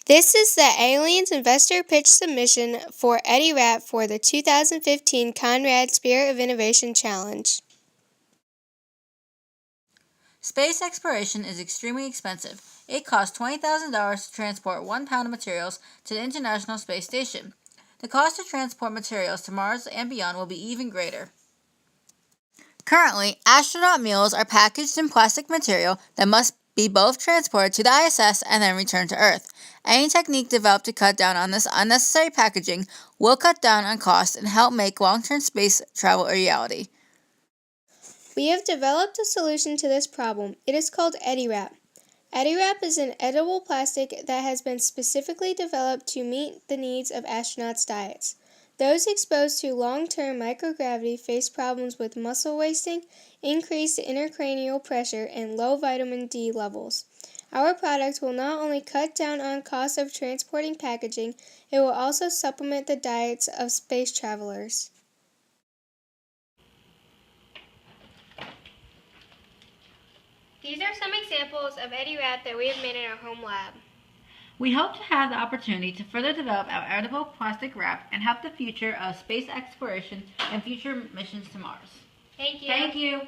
This is the Aliens Investor Pitch Submission for Eddie Rapp for the 2015 Conrad Spirit of Innovation Challenge. Space exploration is extremely expensive. It costs $20,000 to transport 1 pound of materials to the International Space Station. The cost to transport materials to Mars and beyond will be even greater. Currently, astronaut meals are packaged in plastic material that must be both transported to the ISS and then returned to Earth. Any technique developed to cut down on this unnecessary packaging will cut down on costs and help make long-term space travel a reality. We have developed a solution to this problem. It is called Eddie Rapp. Eddie Rapp is an edible plastic that has been specifically developed to meet the needs of astronauts' diets. Those exposed to long-term microgravity face problems with muscle wasting, increased intracranial pressure, and low vitamin D levels. Our product will not only cut down on costs of transporting packaging, it will also supplement the diets of space travelers. These are some examples of Eddie Rapp that we have made in our home lab. We hope to have the opportunity to further develop our edible plastic wrap and help the future of space exploration and future missions to Mars. Thank you. Thank you.